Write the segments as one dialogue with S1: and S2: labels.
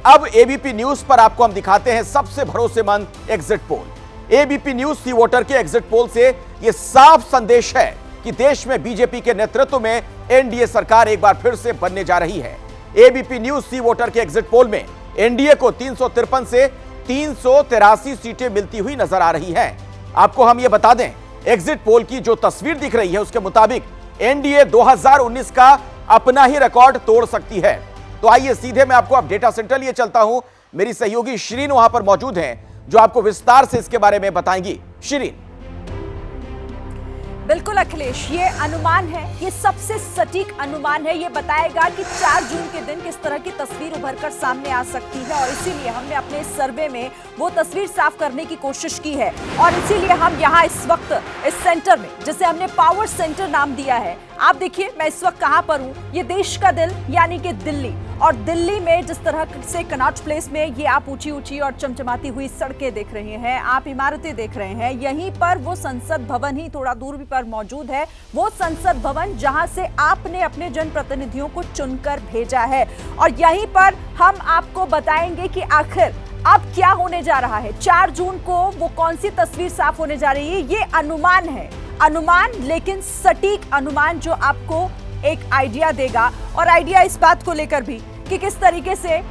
S1: अब ABP news पर आपको हम दिखाते हैं सबसे भरोसेमंद एग्जिट पोल। एबीपी न्यूज सी वोटर के एग्जिट पोल से यह साफ संदेश है कि देश में बीजेपी के नेतृत्व में एनडीए सरकार एक बार फिर से बनने जा रही है। एबीपी न्यूज सी वोटर के एग्जिट पोल में एनडीए को 353 से 383 सीटें मिलती हुई नजर आ रही हैं। आपको हम यह बता दें, एग्जिट पोल की जो तस्वीर दिख रही है उसके मुताबिक एनडीए 2019 का अपना ही रिकॉर्ड तोड़ सकती है। तो आइए सीधे मैं आपको अब डेटा सेंटर लिए चलता हूं। मेरी सहयोगी श्रीन वहां पर मौजूद हैं जो आपको विस्तार से इसके बारे में बताएंगी। श्रीन।
S2: बिल्कुल अखिलेश, ये अनुमान है, ये सबसे सटीक अनुमान है। ये बताएगा कि 4 जून के दिन किस तरह की तस्वीर उभरकर सामने आ सकती है और इसीलिए हमने अपने सर्वे में वो तस्वीर साफ करने की कोशिश की है। और इसीलिए हम यहाँ इस वक्त इस सेंटर में, जिसे हमने पावर सेंटर नाम दिया है, आप देखिए मैं इस वक्त कहां पर हूं। ये देश का दिल यानी कि दिल्ली, और दिल्ली में जिस तरह से कनॉट प्लेस में ये आप ऊंची ऊंची और चमचमाती हुई सड़कें देख रहे हैं, आप इमारतें देख रहे हैं, यहीं पर वो संसद भवन ही थोड़ा दूर भी पर मौजूद है। वो संसद भवन जहां से आपने अपने जनप्रतिनिधियों को चुनकर भेजा है। और यहीं पर हम आपको बताएंगे कि आखिर अब क्या होने जा रहा है। 4 जून को वो कौन सी तस्वीर साफ होने जा रही है, ये अनुमान है। अनुमान, लेकिन सटीक अनुमान जो आपको एक आइडिया देगा, और आइडिया इस बात को लेकर भी कि किस तरीके से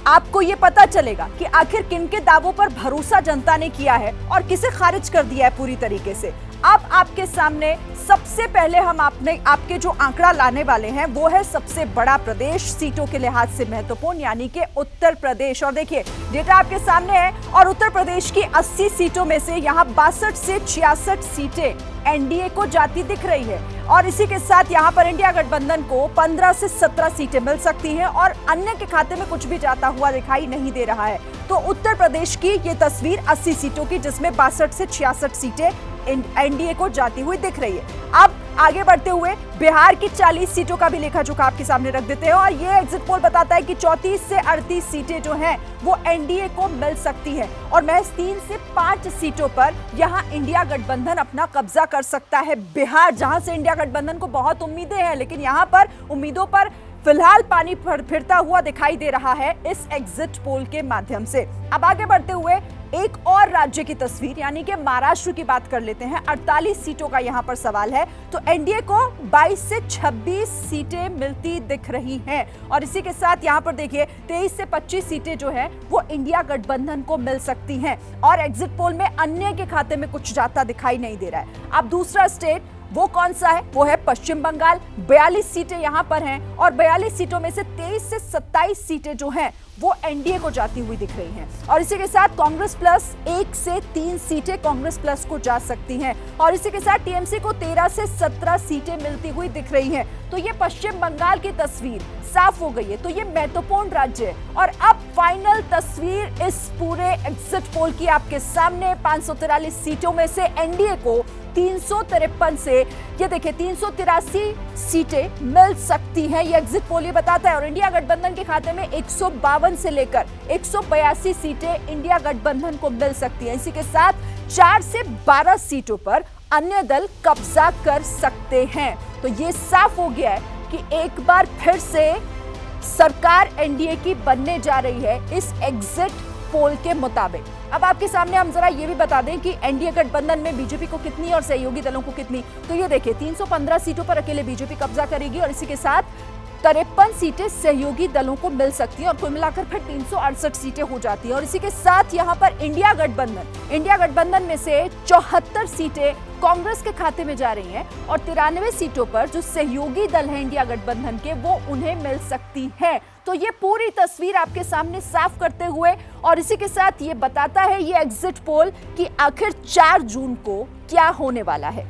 S2: आपको ये पता चलेगा कि आखिर किन के दावों पर भरोसा जनता ने किया है और किसे खारिज कर दिया है पूरी तरीके से। अब आपके सामने सबसे पहले हम आपके जो आंकड़ा लाने वाले हैं वो है सबसे बड़ा प्रदेश, सीटों के लिहाज से महत्वपूर्ण, यानी कि उत्तर प्रदेश। और देखिए डेटा आपके सामने है, और उत्तर प्रदेश की 80 सीटों में से यहाँ 62 से 66 सीटें एनडीए को जाती दिख रही है। और इसी के साथ यहाँ पर इंडिया गठबंधन को 15 से 17 सीटें मिल सकती हैं और अन्य के खाते में कुछ भी जाता हुआ दिखाई नहीं दे रहा है। तो उत्तर प्रदेश की ये तस्वीर 80 सीटों की, जिसमें 62 से 66 सीटें एनडीए को जाती हुई दिख रही है। अब आगे बढ़ते हुए बिहार की 40 सीटों का भी लेखा जोखा आपके सामने रख देते हैं, और ये एग्जिट पोल बताता है कि 34 से 38 सीटें जो हैं वो एनडीए को मिल सकती है, और महज 3 से 5 सीटों पर यहां इंडिया गठबंधन अपना कब्जा कर सकता है। बिहार, जहां से इंडिया गठबंधन को बहुत उम्मीदें हैं, लेकिन यहां पर उम्मीदों पर फिलहाल पानी फिरता हुआ दिखाई दे रहा है इस एग्जिट पोल के माध्यम से। अब आगे बढ़ते हुए एक और राज्य की तस्वीर, यानी कि महाराष्ट्र की बात कर लेते हैं। 48 सीटों का यहां पर सवाल है। तो एनडीए को 22 से 26 सीटें मिलती दिख रही हैं, और इसी के साथ यहां पर देखिए 23 से 25 सीटें जो है वो इंडिया गठबंधन को मिल सकती हैं। और एग्जिट पोल में अन्य के खाते में कुछ जाता दिखाई नहीं दे रहा है। अब दूसरा स्टेट वो कौन सा है, वो है पश्चिम बंगाल। 42 सीटें यहां पर हैं, और 42 सीटों में से 23 से 27 सीटें जो हैं वो एनडीए को जाती हुई दिख रही हैं। और इसी के साथ कांग्रेस प्लस 1 से 3 सीटें कांग्रेस प्लस को जा सकती हैं, और इसी के साथ टीएमसी को 13 से 17 सीटें मिलती हुई दिख रही हैं। तो ये पश्चिम बंगाल की तस्वीर साफ हो गई है। तो ये महत्वपूर्ण राज्य है। और अब फाइनल तस्वीर इस पूरे एग्जिट पोल की आपके सामने। 543 सीटों में से एनडीए को 353 से, ये देखिए 383 सीटें मिल सकती हैं, ये एग्जिट पोल ये बताता है। और इंडिया गठबंधन के खाते में 152 से लेकर 182 सीटें इंडिया गठबंधन को मिल सकती हैं। इसी के साथ 4 से 12 सीटों पर अन्य दल कब्जा कर सकते हैं। तो ये साफ हो गया है कि एक बार फिर से सरकार एनडीए की बनने जा रही है इस एग्जिट पोल के मुताबिक। अब आपके सामने हम जरा ये भी बता दें कि एनडीए गठबंधन में बीजेपी को कितनी और सहयोगी दलों को कितनी। तो ये देखिए 315 सीटों पर अकेले बीजेपी कब्जा करेगी, और इसी के साथ 53 सीटें सहयोगी दलों को मिल सकती हैं, और कुल मिलाकर फिर 368 सीटें हो जाती हैं। और इसी के साथ यहाँ पर इंडिया गठबंधन में से 74 सीटें कांग्रेस के खाते में जा रही हैं, और 93 सीटों पर जो सहयोगी दल हैं इंडिया गठबंधन के, वो उन्हें मिल सकती हैं। तो ये पूरी तस्वीर आपके सामने साफ करते हुए, और इसी के साथ ये बताता है ये एग्जिट पोल कि आखिर 4 जून को क्या होने वाला है।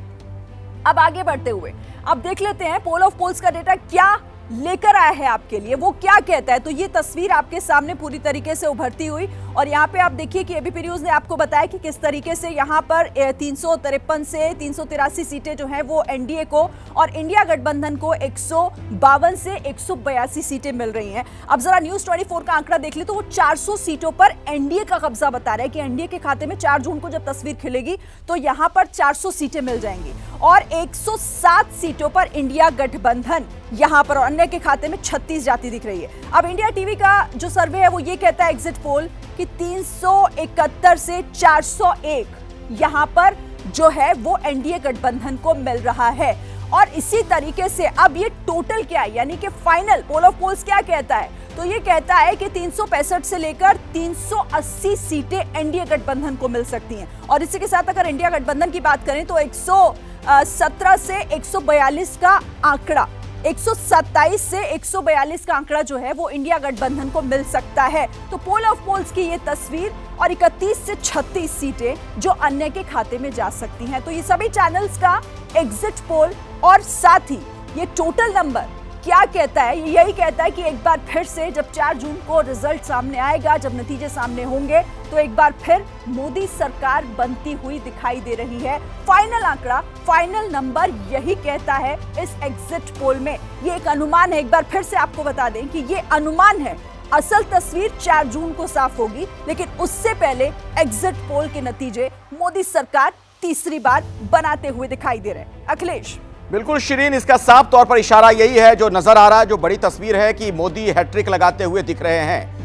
S2: अब आगे बढ़ते हुए अब देख लेते हैं पोल ऑफ पोल्स का डेटा क्या लेकर आया है आपके लिए, वो क्या कहता है। तो ये तस्वीर आपके सामने पूरी तरीके से उभरती हुई, और यहाँ पे आप देखिए कि एबीपी न्यूज ने आपको बताया कि किस तरीके से यहाँ पर 353 से 383 सीटें जो हैं वो एनडीए को, और इंडिया गठबंधन को 152 से 182 सीटें मिल रही हैं। अब जरा न्यूज 24 का आंकड़ा देख ले तो वो 400 सीटों पर एनडीए का कब्जा बता रहा है कि एनडीए के खाते में 4 जून को जब तस्वीर खिलेगी तो यहाँ पर 400 सीटें मिल जाएंगी। और 107 सीटों पर इंडिया गठबंधन यहां पर, और अन्य के खाते में 36 जाती दिख रही है। अब इंडिया टीवी का जो सर्वे है वो ये कहता है, एग्जिट पोल, कि 371 से 401 यहां पर जो है वो एनडीए गठबंधन को मिल रहा है। और इसी तरीके से अब ये टोटल क्या है, यानी कि फाइनल पोल ऑफ पोल्स क्या कहता है, तो ये कहता है कि 365 से लेकर 380 सीटें एनडीए गठबंधन को मिल सकती हैं। और इसी के साथ अगर इंडिया गठबंधन की बात करें तो 117 से 142 का आंकड़ा, 127 से 142 का आंकड़ा जो है वो इंडिया गठबंधन को मिल सकता है। तो पोल ऑफ पोल्स की ये तस्वीर, और 31 से 36 सीटें जो अन्य के खाते में जा सकती हैं। तो ये सभी चैनल्स का एग्जिट पोल, और साथ ही ये टोटल नंबर क्या कहता है, यही कहता है कि एक बार फिर से जब 4 जून को रिजल्ट सामने आएगा, जब नतीजे सामने होंगे, तो एक बार फिर मोदी सरकार बनती हुई दिखाई दे रही है। फाइनल आंकड़ा, फाइनल नंबर यही कहता है इस एग्जिट पोल में। ये एक अनुमान है, एक बार फिर से आपको बता दें कि ये अनुमान है। असल तस्वीर 4 जून को साफ होगी, लेकिन उससे पहले एग्जिट पोल के नतीजे मोदी सरकार तीसरी बार बनाते हुए दिखाई दे रहे हैं। अखिलेश।
S1: बिल्कुल शिरीन, इसका साफ तौर पर इशारा यही है, जो नजर आ रहा है, जो बड़ी तस्वीर है कि मोदी हैट्रिक लगाते हुए दिख रहे हैं।